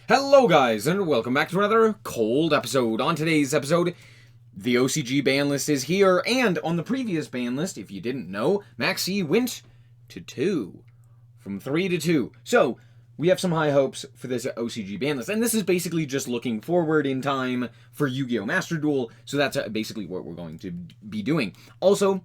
Hello guys, and welcome back to another cold episode. On today's episode, the OCG ban list is here, and on the previous ban list, if you didn't know, Maxi went to 2. From 3 to 2. So, we have some high hopes for this OCG ban list, and this is basically just looking forward in time for Yu-Gi-Oh! Master Duel, so that's basically what we're going to be doing. Also,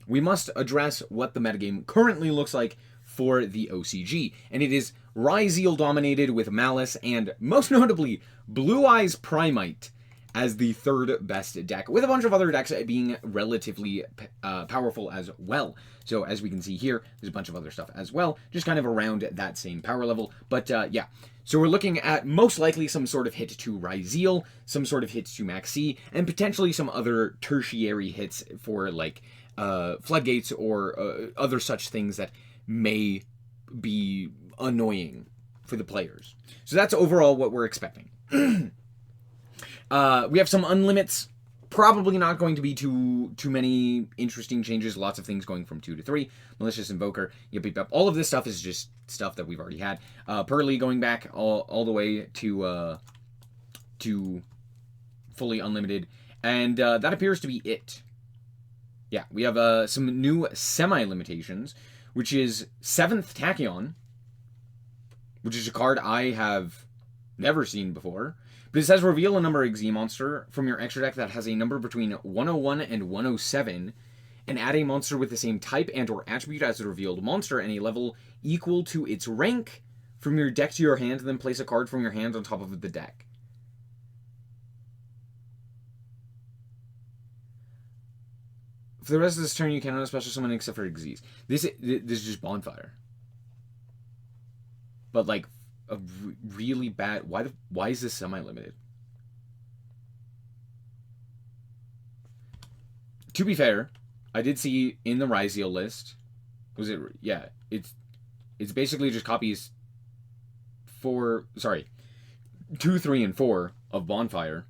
we must address what the metagame currently looks like for the OCG, and it is Ryzeal dominated with Malice and, most notably, Blue Eyes Primite as the third best deck, with a bunch of other decks being relatively powerful as well. So as we can see here, there's a bunch of other stuff as well, just kind of around that same power level. But yeah, so we're looking at most likely some sort of hit to Ryzeal, some sort of hits to Maxi, and potentially some other tertiary hits for like Floodgates or other such things that may be annoying for the players. So that's overall what we're expecting. We have some Unlimits. Probably not going to be too many interesting changes. Lots of things going from 2 to 3. Malicious Invoker, yep. All of this stuff is just stuff that we've already had. Pearly going back all the way to fully unlimited. And that appears to be it. Yeah, we have some new semi-limitations, which is 7th Tachyon, which is a card I have never seen before. But it says reveal a number XZ monster from your extra deck that has a number between 101 and 107, and add a monster with the same type and or attribute as the revealed monster and a level equal to its rank from your deck to your hand, and then place a card from your hand on top of the deck. For the rest of this turn, you cannot special summon except for XZs. This is just Bonfire. But like a really bad. Why is this semi-limited? To be fair, I did see in the Ryzeal list. Was it? Yeah, it's basically just copies 2, 3, and 4 of Bonfire.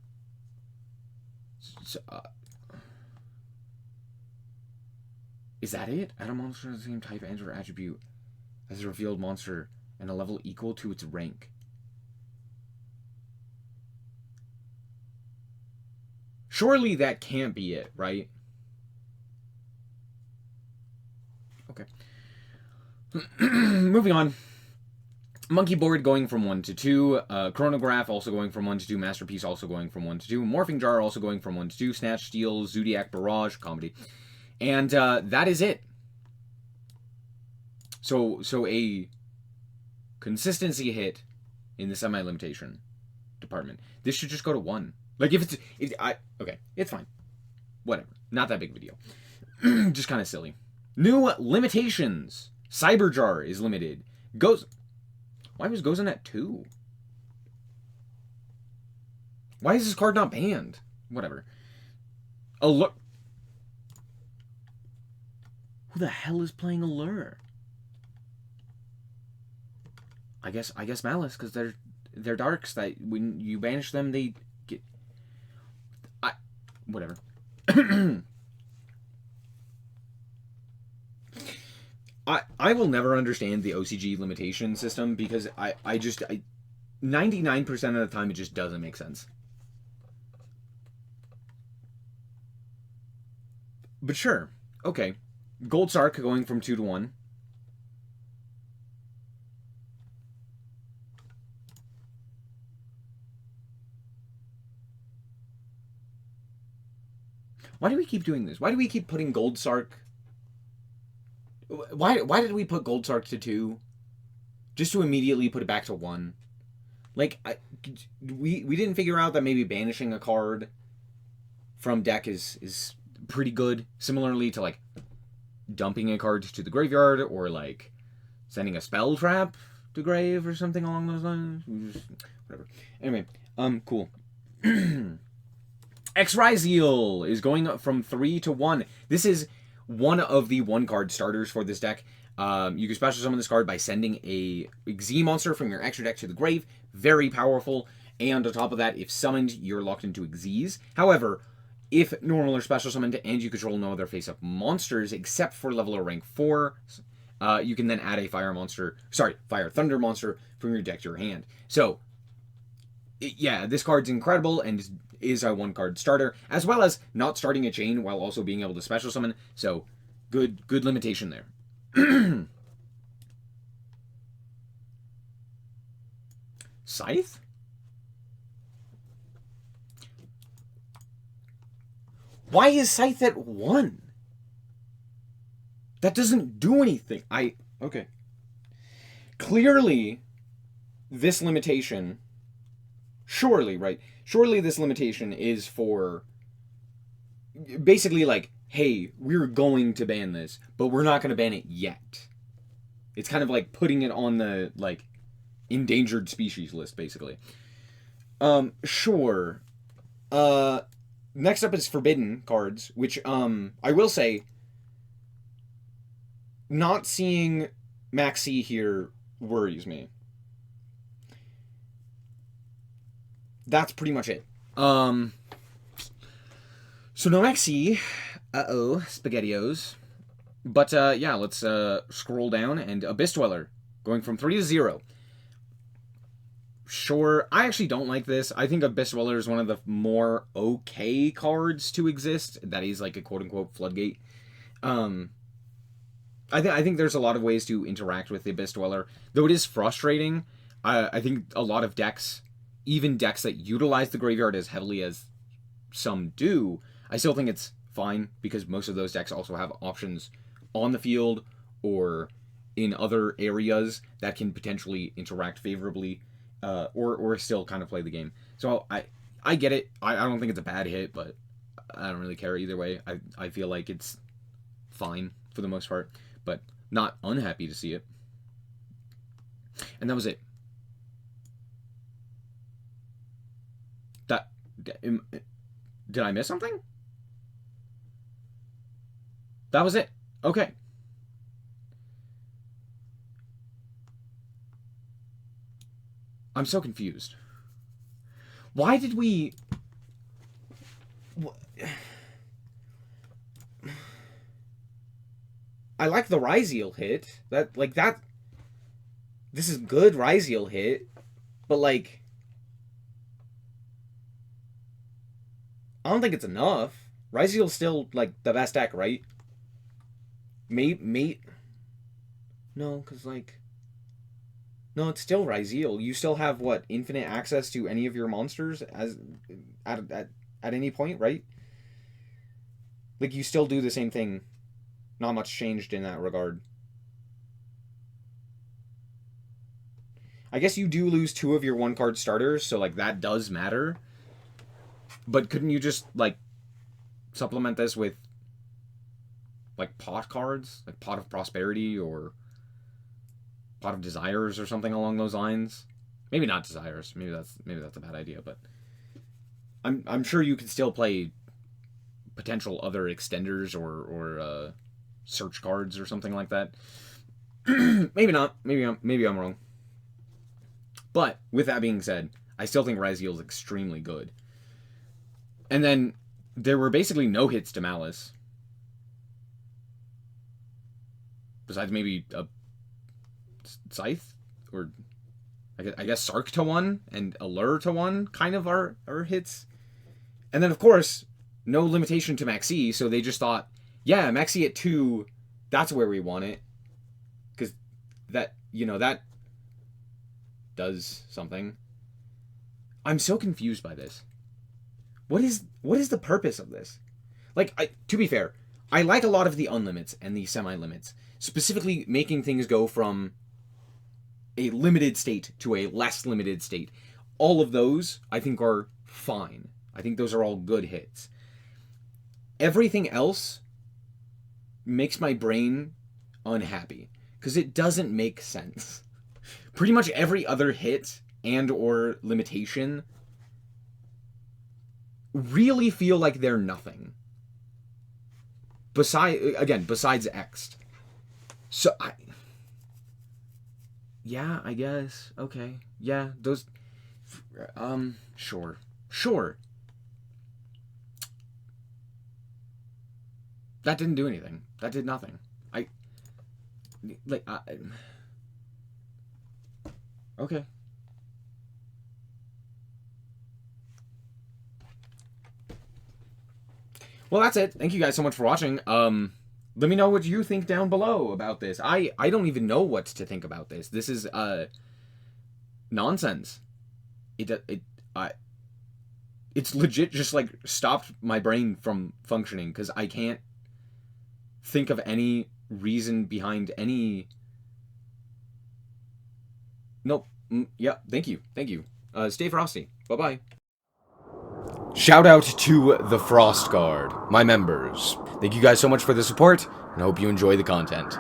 So, is that it? Add a monster of the same type and or attribute as a revealed monster and a level equal to its rank. Surely that can't be it, right? Okay. Moving on. Monkey Board going from 1 to 2. Chronograph also going from 1 to 2. Masterpiece also going from 1 to 2. Morphing Jar also going from 1 to 2. Snatch Steal, Zodiac Barrage, Comedy. And that is it. So a consistency hit in the semi-limitation department. This should just go to 1. Like if okay, it's fine. Whatever. Not that big of a deal. Just kind of silly. New limitations. Cyberjar is limited. Why was Gozan at 2? Why is this card not banned? Whatever. Allure. Who the hell is playing Allure? I guess Malice, because they're darks that when you banish them, they get. Whatever. I will never understand the OCG limitation system because I 99% of the time it just doesn't make sense. But sure, okay. Gold Sark going from 2 to 1. Why do we keep doing this? Why do we keep putting Gold Sark? Why did we put Gold Sark to 2? Just to immediately put it back to 1. Like, we didn't figure out that maybe banishing a card from deck is pretty good. Similarly to, like, dumping a card to the graveyard, or, like, sending a spell trap to grave or something along those lines. Whatever. Anyway, cool. Ryzeal is going from 3 to 1. This is one of the 1-card starters for this deck. You can special summon this card by sending a XZ monster from your extra deck to the grave. Very powerful. And on top of that, if summoned, you're locked into XZs. However, if normal or special summoned and you control no other face-up monsters except for level or rank 4, you can then add a Fire Thunder monster from your deck to your hand. So, yeah, this card's incredible and is a 1-card starter, as well as not starting a chain while also being able to special summon. So, good limitation there. Scythe? Why is Scythe at 1? That doesn't do anything. Okay. Clearly, this limitation... Surely, right? Surely this limitation is for... Basically like, hey, we're going to ban this, but we're not going to ban it yet. It's kind of like putting it on the, like, endangered species list, basically. Sure. Next up is forbidden cards, which, I will say, not seeing Maxi here worries me. That's pretty much it. So no Maxi. SpaghettiOs. But, yeah, let's, scroll down, and Abyss Dweller, going from 3 to 0. Sure, I actually don't like this. I think Abyss Dweller is one of the more okay cards to exist. That is like a quote-unquote floodgate. I think there's a lot of ways to interact with the Abyss Dweller, though it is frustrating. I think a lot of decks, even decks that utilize the graveyard as heavily as some do, I still think it's fine, because most of those decks also have options on the field or in other areas that can potentially interact favorably. Or still kind of play the game. So I get it. I don't think it's a bad hit, but I don't really care either way. I feel like it's fine for the most part, but not unhappy to see it. And that was it. Did I miss something? That was it. Okay. I'm so confused. Why did we... I like the Ryziel hit. That... This is good Ryziel hit. But, like... I don't think it's enough. Ryziel's still, like, the best deck, right? Mate... No, because, like... No, it's still Ryziel. You still have, what, infinite access to any of your monsters at any point, right? Like, you still do the same thing. Not much changed in that regard. I guess you do lose 2 of your 1-card starters, so, like, that does matter. But couldn't you just, like, supplement this with, like, pot cards? Like, Pot of Prosperity or... Pot of Desires or something along those lines. Maybe not Desires. Maybe that's a bad idea, but I'm sure you could still play potential other extenders or search cards or something like that. Maybe not. Maybe I'm wrong. But with that being said, I still think Ryziel is extremely good. And then there were basically no hits to Malice. Besides maybe a Scythe, or I guess Sark to 1 and Allure to 1 kind of are hits. And then, of course, no limitation to Maxi, so they just thought, yeah, Maxi at 2, that's where we want it. Because that, that does something. I'm so confused by this. What is the purpose of this? Like, to be fair, I like a lot of the unlimits and the semi-limits. Specifically making things go from a limited state to a less limited state. All of those, I think, are fine. I think those are all good hits. Everything else makes my brain unhappy, because it doesn't make sense. Pretty much every other hit and or limitation really feel like they're nothing. Besides X. So, yeah, I guess. Okay. Yeah, those... Sure. That didn't do anything. That did nothing. Okay. Well, that's it. Thank you guys so much for watching. Let me know what you think down below about this. I don't even know what to think about this. This is nonsense. It's legit just like stopped my brain from functioning because I can't think of any reason behind any. Nope. Yeah. Thank you. Stay frosty. Bye bye. Shout out to the Frost Guard, my members. Thank you guys so much for the support, and I hope you enjoy the content.